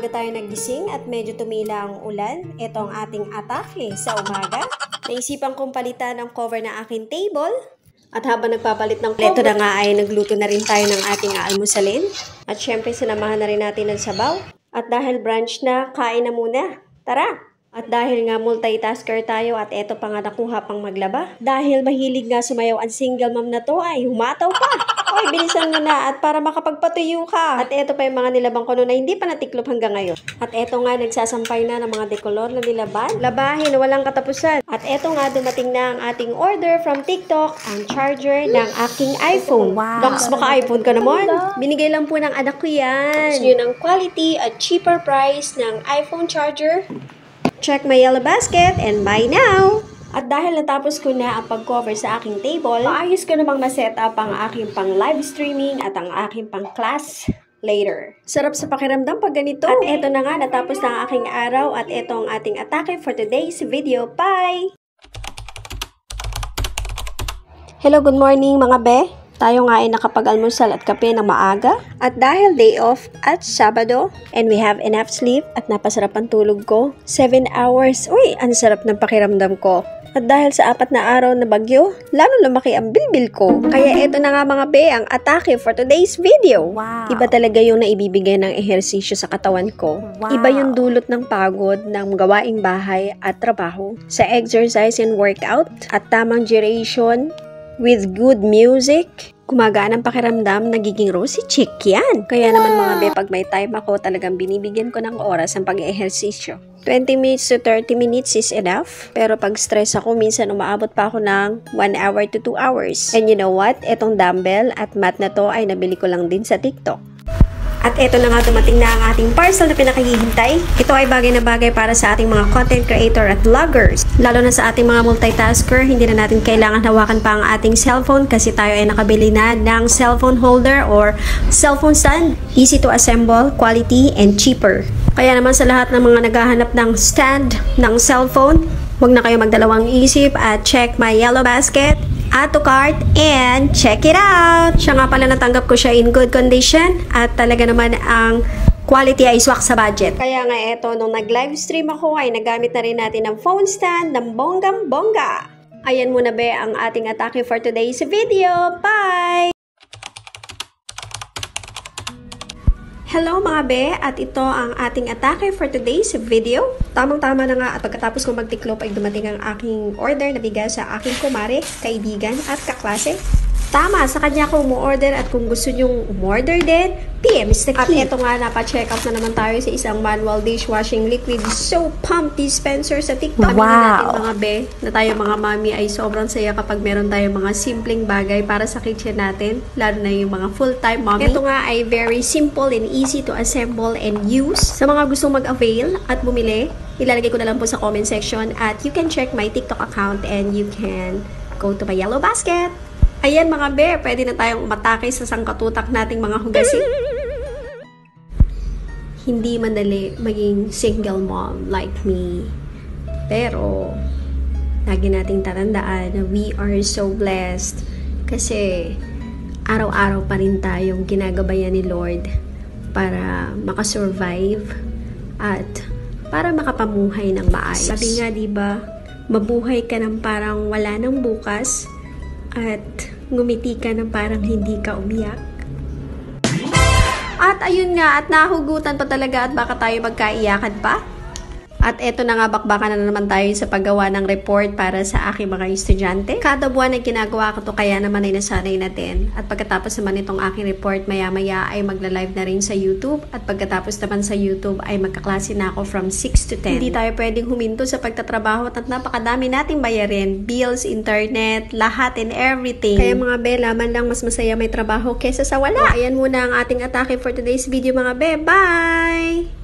maaga tayo nagising at medyo tumila ang ulan. Ito ang ating atake sa umaga. Naisipan kong palitan ang cover ng aking table. At habang nagpapalit ng cover, ito na nga ay nagluto na rin tayo ng ating aalmusalin. At syempre sinamahan na rin natin ng sabaw. At dahil brunch na, kain na muna. Tara! At dahil nga multitasker tayo at eto pa nga nakuha pang maglaba. Dahil mahilig nga sumayaw ang single mom na to ay humataw pa. Oy, bilisan mo na at para makapagpatuyo ka. At eto pa yung mga nilabang ko na hindi pa natiklop hanggang ngayon. At eto nga nagsasampay na ng mga dekolor na nilaban. Labahin na walang katapusan. At eto nga dumating na ang ating order from TikTok, ang charger ng aking iPhone. Wow. Docs, baka iPhone ka naman. Binigay lang po ng anak ko yan. So, yun ang quality at cheaper price ng iPhone charger. Check my yellow basket and buy now! At dahil natapos ko na ang pag-cover sa aking table, maayos ko namang na-set up ang aking pang live streaming at ang aking pang class later. Sarap sa pakiramdam pag ganito. At eto na nga, natapos na ang aking araw at eto ang ating atake for today's video. Bye! Hello, good morning mga be! Tayo nga ay nakapag-almusal at kape ng maaga. At dahil day off at Sabado, and we have enough sleep at napasarap ang tulog ko, 7 hours. Uy, ang sarap ng pakiramdam ko. At dahil sa 4 na araw na bagyo, lalo lumaki ang bilbil ko. Kaya eto na nga mga be, ang atake for today's video. Wow. Iba talaga yung naibibigay ng ehersisyo sa katawan ko. Wow. Iba yung dulot ng pagod ng gawaing bahay at trabaho. Sa exercise and workout at tamang duration, with good music, gumagaan ang pakiramdam, nagiging rosy chick yan. Kaya naman mga be, pag may time ako, talagang binibigyan ko ng oras ang pag-ehersisyo. 20 minutes to 30 minutes is enough. Pero pag stress ako, minsan umaabot pa ako ng 1 hour to 2 hours. And you know what? Etong dumbbell at mat na to ay nabili ko lang din sa TikTok. At eto na nga dumating na ang ating parcel na pinakahihintay. Ito ay bagay na bagay para sa ating mga content creator at vloggers. Lalo na sa ating mga multitasker, hindi na natin kailangan hawakan pa ang ating cellphone kasi tayo ay nakabili na ng cellphone holder or cellphone stand. Easy to assemble, quality, and cheaper. Kaya naman sa lahat ng mga naghahanap ng stand ng cellphone, huwag na kayo magdalawang isip at check my yellow basket, add to cart, and check it out! Siya nga pala natanggap ko siya in good condition at talaga naman ang quality ay swak sa budget. Kaya nga eto, nung nag-live stream ako ay nagamit na rin natin ng phone stand ng bonggang-bongga. Ayan muna be ang ating atake for today's video. Bye! Hello mga be, at ito ang ating atake for today's video. Tamang-tama na nga at pagkatapos kong magtiklop ay dumating ang aking order na bigas sa aking kumare, kaibigan at kaklase. Tama, sa kanya ako umu-order at kung gusto nyong umorder din, PM is the key. At eto nga, napa-check out na naman tayo sa isang manual dishwashing liquid soap pump dispenser sa TikTok. Wow! Natin mga be, na tayo mga mami ay sobrang saya kapag meron tayong mga simpleng bagay para sa kitchen natin, lalo na yung mga full-time mommy. Ito nga ay very simple and easy to assemble and use. Sa mga gustong mag-avail at bumili, ilalagay ko na lang po sa comment section at you can check my TikTok account and you can go to my yellow basket. Ayan mga be, pwede na tayong umatake sa sangkatutak nating mga hugasin. Hindi madali maging single mom like me. Pero, lagi nating tatandaan na we are so blessed. Kasi, araw-araw pa rin tayong ginagabayan ni Lord para makasurvive at para makapamuhay ng maayos. Sabi nga diba, mabuhay ka ng parang wala ng bukas at ngumiti ka ng parang hindi ka umiyak. At ayun nga, at nahugutan pa talaga at baka tayo magkaiyakan pa. At eto na nga, bakbakan na naman tayo sa paggawa ng report para sa aking mga estudyante. Kada buwan ay ginagawa ko to, kaya naman ay nasanay na din. At pagkatapos naman itong aking report, maya-maya ay magla-live na rin sa YouTube. At pagkatapos naman sa YouTube ay magkaklase na ako from 6 to 10. Hindi tayo pwedeng huminto sa pagtatrabaho at napakadami nating bayarin. Bills, internet, lahat and everything. Kaya mga be, laman lang mas masaya may trabaho kesa sa wala. O, ayan muna ang ating atake for today's video mga be. Bye!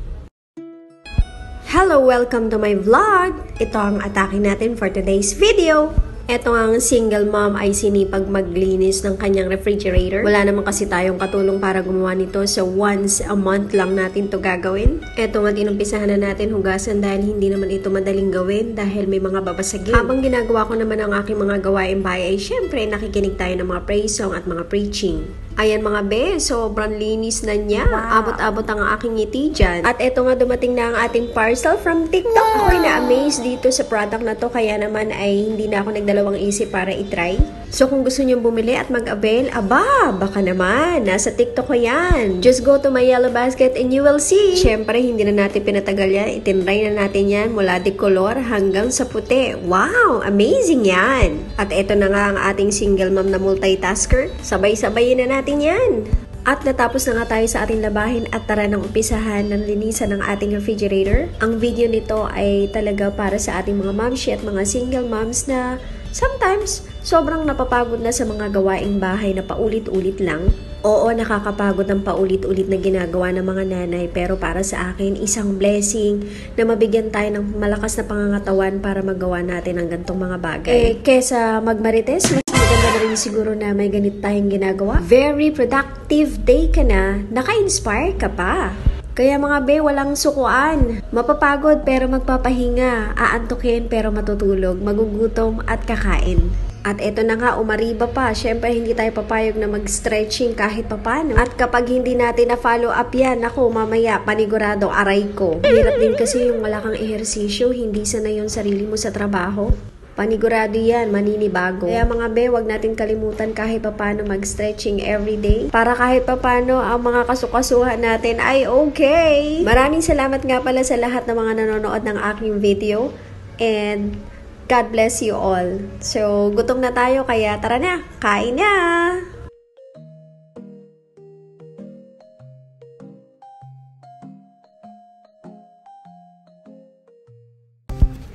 Hello! Welcome to my vlog! Ito ang atake natin for today's video. Ito ang single mom ay sinipag maglinis ng kanyang refrigerator. Wala naman kasi tayong katulong para gumawa nito, so once a month lang natin to gagawin. Ito nga inumpisahan na natin hugasan dahil hindi naman ito madaling gawin dahil may mga babasagin. Habang ginagawa ko naman ang aking mga gawain bahay ay syempre nakikinig tayo ng mga praise song at mga preaching. Ayan mga be, sobrang linis na niya. Abot-abot ang aking ngiti dyan. At eto nga dumating na ang ating parcel from TikTok. Ako'y na-amaze dito sa product na to. Kaya naman ay hindi na ako nagdalawang isip para itry. So kung gusto nyo bumili at mag-avail, aba, baka naman. Nasa TikTok ko yan. Just go to my yellow basket and you will see. Siyempre, hindi na natin pinatagal yan. Itinry na natin yan mula de color hanggang sa puti. Wow, amazing yan. At eto na nga ang ating single mom na multitasker. Sabay-sabayin na natin yan. At natapos na nga tayo sa ating labahin at tara nang umpisahan ng linisan ng ating refrigerator. Ang video nito ay talaga para sa ating mga momshi at mga single moms na sometimes sobrang napapagod na sa mga gawaing bahay na paulit-ulit lang. Oo, nakakapagod ang paulit-ulit na ginagawa ng mga nanay, pero para sa akin, isang blessing na mabigyan tayo ng malakas na pangangatawan para magawa natin ang gantong mga bagay. Kesa magmarites, mas maganda na rin siguro na may ganit tayong ginagawa. Very productive day ka na, naka-inspire ka pa. Kaya mga be, walang sukuan. Mapapagod pero magpapahinga, aantukin pero matutulog, magugutom at kakain. At eto na nga, umariba pa. Siyempre, hindi tayo papayag na mag-stretching kahit papano. At kapag hindi natin na-follow up yan, ako, mamaya, panigurado, aray ko. Hirap din kasi yung wala kang ehersisyo, hindi sanay yung sarili mo sa trabaho. Panigurado yan, maninibago. Kaya mga be, wag natin kalimutan kahit papano mag-stretching everyday. Para kahit papano, ang mga kasukasuhan natin ay okay. Maraming salamat nga pala sa lahat ng mga nanonood ng aking video. And God bless you all. So, gutom na tayo, kaya tara na, kain na!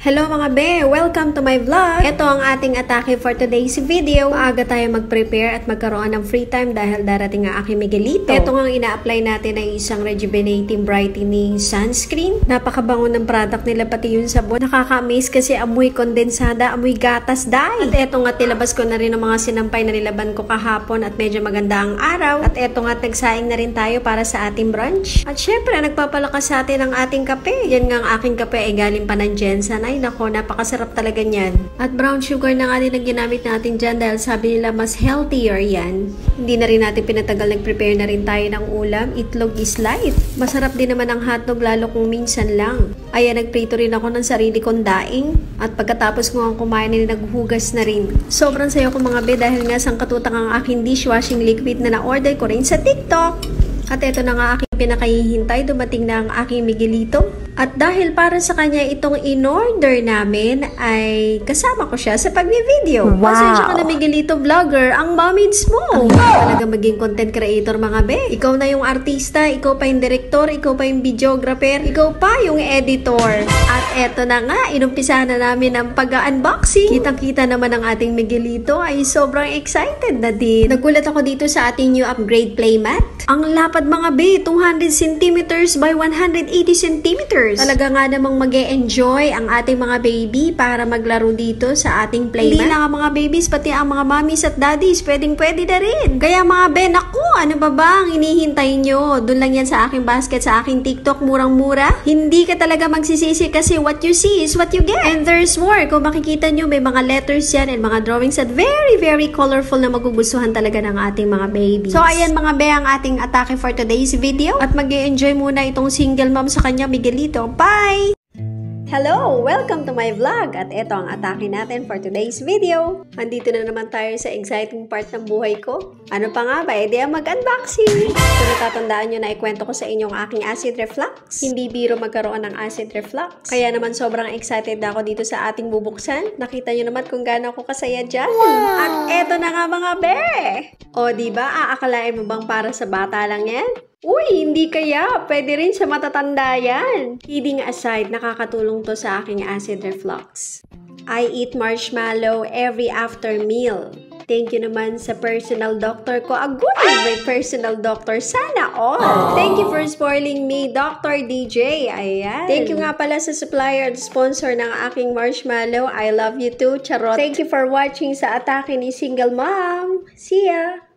Hello mga be! Welcome to my vlog! Ito ang ating atake for today's video. Maaga tayo mag-prepare at magkaroon ng free time dahil darating ang aking Miguelito. Ito nga ang ina-apply natin ay isang rejuvenating brightening sunscreen. Napakabango ng product nila, pati yung sabon. Nakaka-amaze kasi amoy kondensada, amoy gatas dye. At eto nga, tilabas ko na rin ang mga sinampay na nilaban ko kahapon at medyo maganda ang araw. At eto nga, nagsaing na rin tayo para sa ating brunch. At syempre, nagpapalakas sa atin ang ating kape. Yan nga ang aking kape ay galing pa ng Jensen. Ay nako, napakasarap talaga niyan. At brown sugar na nga din ang ginamit natin dyan dahil sabi nila mas healthier yan. Hindi na rin natin pinatagal, nag-prepare na rin tayo ng ulam. Itlog is life. Masarap din naman ang hotdog lalo kung minsan lang. Ayan, nagprito rin ako ng sarili kong daing. At pagkatapos ko ang kumain, naghugas na rin. Sobrang sayo ko mga be dahil nga sangkatutak ang aking dishwashing liquid na na-order ko rin sa TikTok. At eto na nga aking pinakahihintay, dumating na ang aking Miguelito. At dahil para sa kanya itong in-order namin, ay kasama ko siya sa pag-video. Wow! Pasensya ka na Miguelito vlogger, ang momids mo. Ang talaga maging content creator mga be. Ikaw na yung artista, ikaw pa yung director, ikaw pa yung videographer, ikaw pa yung editor. At eto na nga, inumpisahan na namin ang pag-unboxing. Kitang-kita naman ang ating Miguelito ay sobrang excited na din. Nagulat ako dito sa ating new upgrade playmat. Ang lapad mga be, 200 centimeters by 180 centimeters. Talaga nga namang mag-e-enjoy ang ating mga baby para maglaro dito sa ating playmat. Hindi lang ang mga babies, pati ang mga mommies at daddies, pwedeng-pwede na rin. Kaya mga be, naku, ano ba ba ang hinihintay nyo? Doon lang yan sa aking basket, sa aking TikTok, murang-mura. Hindi ka talaga magsisisi kasi what you see is what you get. And there's more. Kung makikita nyo, may mga letters yan and mga drawings at very, very colorful na magugustuhan talaga ng ating mga babies. So, ayan mga be, ang ating atake for today's video. At mag-e-enjoy muna itong single mom sa kanya, Miguelito. Bye! Hello! Welcome to my vlog! At ito ang atake natin for today's video. Andito na naman tayo sa exciting part ng buhay ko. Ano pa nga ba? E di mag-unboxing! Kung natatandaan nyo na ikwento ko sa inyo ang aking acid reflux. Hindi biro magkaroon ng acid reflux. Kaya naman sobrang excited na ako dito sa ating bubuksan. Nakita nyo naman kung gaano ako kasaya dyan. Wow! At eto na nga mga be! O diba, aakalain mo bang para sa bata lang yan? Uy, hindi kaya. Pwede rin sa matatanda yan. Kidding aside, nakakatulong to sa aking acid reflux. I eat marshmallow every after meal. Thank you naman sa personal doctor ko. Agoy! May personal doctor. Sana all. Thank you for spoiling me, Dr. DJ. Ayan. Thank you nga pala sa supplier at sponsor ng aking marshmallow. I love you too. Charot. Thank you for watching sa atake ni Single Mom. See ya!